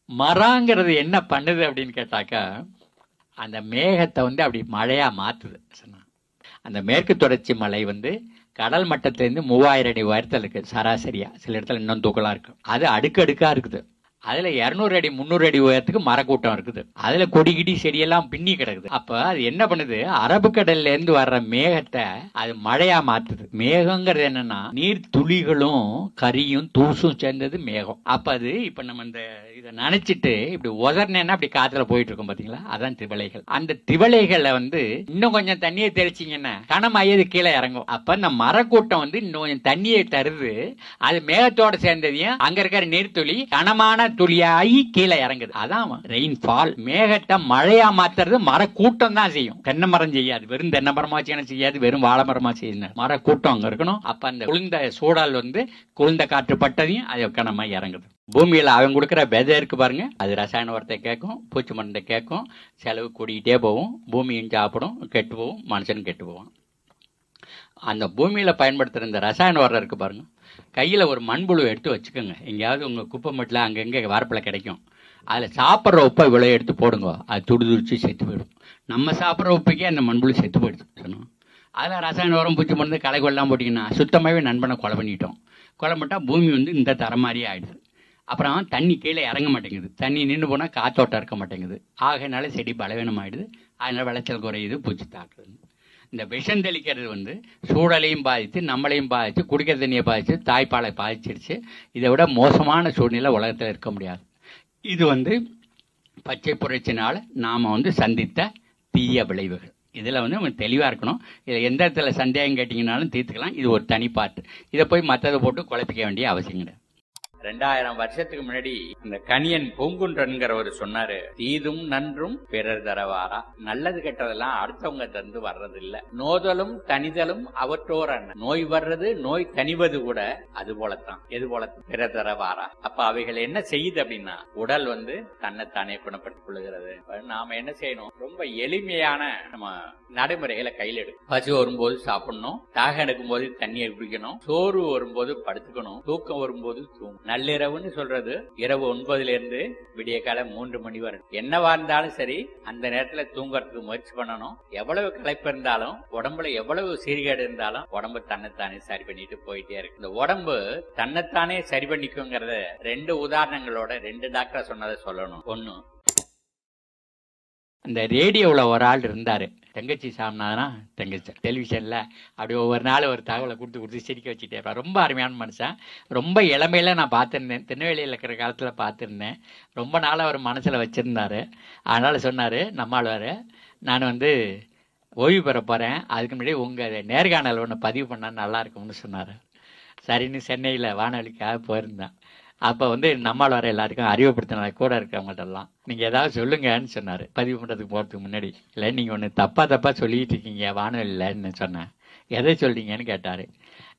மரங்கிறது என்ன பண்ணுது அப்படின்னு கேட்டாக்கா, அந்த மேகத்தை வந்து அப்படி மழையா மாத்துது சொன்னா. அந்த மேற்கு தொடர்ச்சி மலை வந்து கடல் மட்டத்திலேருந்து 3000 அடி உயரத்தில் இருக்குது சராசரியா. சில இடத்துல இன்னும் தூக்கலா இருக்கு. அது அடுக்கடுக்கா இருக்குது. அதுல 200 அடி 300 அடி உயரத்துக்கு மரக்கூட்டம் இருக்குது. அதுல கொடிகிடி செடியெல்லாம் பின்னி கிடக்குது. அப்ப அது என்ன பண்ணுது, அரபிக்கடல்ல இருந்து வர்ற மேகத்தை அது மழையா மாத்துது. மேகங்கிறது என்னன்னா நீர் துளிகளும் கரியும் தூசும் சேர்ந்தது மேகம். அப்ப அது இப்ப நம்ம இந்த இதை நினைச்சிட்டு இப்படி உதர்னேன்னா அப்படி காத்துல போயிட்டு இருக்கும் பாத்தீங்களா, அதான் திவலைகள். அந்த திவலைகளை வந்து இன்னும் கொஞ்சம் தண்ணியை தெளிச்சிங்கன்னா கனமாயது கீழே இறங்கும். அப்ப இந்த மரக்கூட்டம் வந்து இன்னும் கொஞ்சம் தண்ணியை தருது. அது மேகத்தோட சேர்ந்ததையும் அங்க இருக்கிற நீர்த்துளி கனமான துளியாகி கீழே இறங்குது. அதான் ரெயின்ஃபால். மேகத்தை மழையா மாத்துறது மர கூட்டம் தான் செய்யும். தென்னை மரம் செய்யாது. வெறும் தென்னை மரமா செய்யாது, வெறும் வாழை மரமா செய்யணும். மர கூட்டம் அங்க இருக்கணும். அப்ப அந்த குளிர்ந்த சூழல் வந்து குளிர்ந்த காற்று பட்டதையும் அது கனமா இறங்குது. பூமியில அவன் கொடுக்குற விதை இருக்கு பாருங்க, அது ரசாயன உரத்தை கேட்கும், பூச்சி மருந்தை கேட்கும், செலவு கூடிக்கிட்டே போகும். பூமியும் சாப்பிடும், கெட்டு போகும், மனுஷனும் கெட்டு போவான். அந்த பூமியில பயன்படுத்துற இந்த ரசாயன உரம் இருக்கு பாருங்க, கையில் ஒரு மண்புழு எடுத்து வச்சுக்கோங்க. எங்கேயாவது உங்கள் குப்பை மட்டில் அங்கங்கே வரப்பில் கிடைக்கும். அதில் சாப்பிட்ற உப்பை இவ்வளோ எடுத்து போடுங்க. அது துடிச்சு செத்து போயிடும். நம்ம சாப்பிட்ற உப்பைக்கே அந்த மண்புழு செத்து போயிடுது சொன்னோம். அதில் ரசாயன உரம் பூச்சி மருந்து களைகொல்லாம் போட்டிங்கன்னா சுத்தமாகவே நண்பனை கொலை பண்ணிட்டோம். கொலை பண்ணிட்டால் பூமி வந்து இந்த தரம் மாதிரியே ஆயிடுது. அப்புறம் தண்ணி கீழே இறங்க மாட்டேங்குது. தண்ணி நின்று போனால் காத்தோட்டம் இருக்க மாட்டேங்குது. ஆகையினால செடி பலவீனம் ஆயிடுது. அதனால் விளைச்சல் குறையுது, பூச்சி தாக்குது. இந்த விஷம் தெளிக்கிறது வந்து சூழலையும் பாதித்து, நம்மளையும் பாதித்து, குடிக்கிற தண்ணியை பாதித்து, தாய்ப்பாலை பாதிச்சிருச்சு. இதை விட மோசமான சூழ்நிலை உலகத்தில் இருக்க முடியாது. இது வந்து பச்சை புரட்சினால் நாம் வந்து சந்தித்த தீய விளைவுகள். இதில் வந்து நம்ம தெளிவாக இருக்கணும். இதில் எந்த இடத்துல சந்தேகம் கேட்டிங்கனாலும் தீர்த்துக்கலாம். இது ஒரு தனி பாட்டு. இதை போய் மற்றதை போட்டு குழப்பிக்க வேண்டிய அவசியம் கிடையாது. 2000 வருஷத்துக்கு முன்னாடி இந்த கணியன் பூங்குன்றன்கிறவர் சொன்னாரு, தீதும் நன்றும் பிறர் தரவாரா. நல்லது கெட்டதெல்லாம் அடுத்தவங்க தந்து வர்றது இல்ல. நோதலும் தனிதலும் அவற்றோர் அண்ணன். நோய் வர்றது, நோய் தனிவது கூட அது போலத்தான். எது போல? பிறர் தரவாரா. அப்ப அவைகள் என்ன செய்யுது அப்படின்னா, உடல் வந்து தன்னைத்தானே குணப்படுத்திக் கொள்ளுகிறது. நாம என்ன செய்யணும், ரொம்ப எளிமையான நம்ம நடைமுறைகளை கையில் எடுக்கணும். பசி வரும்போது சாப்பிடணும், தாகம் எடுக்கும் போது தண்ணியை குடிக்கணும், சோறு வரும்போது படுத்துக்கணும், தூக்கம் வரும்போது தூங்கணும். நள்ளிரவுன்னு சொல்றது இரவு 9 இருந்து விடிய காலம் 3 மணி வரை. என்னவா இருந்தாலும் சரி அந்த நேரத்துல தூங்கறதுக்கு முயற்சி பண்ணணும். எவ்வளவு களைப்பு இருந்தாலும், உடம்புல எவ்வளவு சீர்கேடு இருந்தாலும் உடம்பு தன்னைத்தானே சரி பண்ணிட்டு போயிட்டே இருக்கு. இந்த உடம்பு தன்னைத்தானே சரி பண்ணிக்குங்கிறத 2 உதாரணங்களோட 2 டாக்டர் சொன்னதை சொல்லணும். ஒண்ணு, இந்த ரேடியோவில் ஒரு ஆள் இருந்தாரு, தங்கச்சி சாமினாதான் தங்கச்சி டெலிவிஷன்ல அப்படி ஒவ்வொரு நாள் ஒரு தகவலை கொடுத்து சிரிக்க வச்சுட்டே இருப்பார். ரொம்ப அருமையான மனுஷன். ரொம்ப இளமையில நான் பார்த்துருந்தேன், திருநெல்வேலியில் இருக்கிற காலத்தில் பார்த்துருந்தேன். ரொம்ப நாள் அவர் மனசில் வச்சுருந்தாரு. அதனால சொன்னார், நம்மாழ்வார், நான் வந்து ஓய்வு பெற போகிறேன், அதுக்கு முன்னாடி உங்கள் நேர்காணல் ஒன்று பதிவு பண்ணால் நல்லா இருக்கும்னு சொன்னார். சரின்னு சென்னையில் வானொலிக்காக போயிருந்தேன். அப்போ வந்து நம்மால் எல்லாருக்கும் அறிவுப்படுத்தின கூட இருக்கவங்கள்ட்டெல்லாம் நீங்கள் ஏதாவது சொல்லுங்கன்னு சொன்னார். பதிவு பண்ணுறதுக்கு போகிறதுக்கு முன்னாடி. இல்லை, நீங்கள் ஒன்று தப்பாக சொல்லிட்டு இருக்கீங்க வானொலியில்ன்னு சொன்னேன். எதை சொல்றீங்கன்னு கேட்டார்.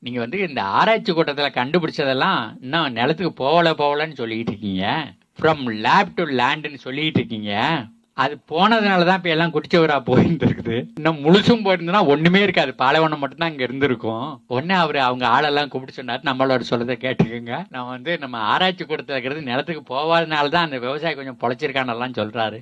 நீங்கள் வந்து இந்த ஆராய்ச்சி கூட்டத்தில் கண்டுபிடிச்சதெல்லாம் இன்னும் நிலத்துக்கு போகலன்னு சொல்லிக்கிட்டு இருக்கீங்க. ஃப்ரம் லேப் டு லேண்டுன்னு சொல்லிக்கிட்டு இருக்கீங்க. அது போனதுனால தான் இப்போ எல்லாம் குடிச்சவரா போயிட்டு இருக்குது. இன்னும் முழுசும் போயிருந்ததுன்னா ஒன்றுமே இருக்காது, பாலைவனம் மட்டும்தான் அங்கே இருந்திருக்கும். உடனே அவங்க ஆளெல்லாம் கூப்பிட்டு சொன்னார், நம்மளோட சொல்லதை கேட்டுக்கோங்க, நம்ம வந்து நம்ம ஆராய்ச்சி கூடத்தில் இருக்கிறது நிலத்துக்கு போகாதனால தான் அந்த விவசாயி கொஞ்சம் பொழைச்சிருக்கானெல்லாம் சொல்கிறாரு.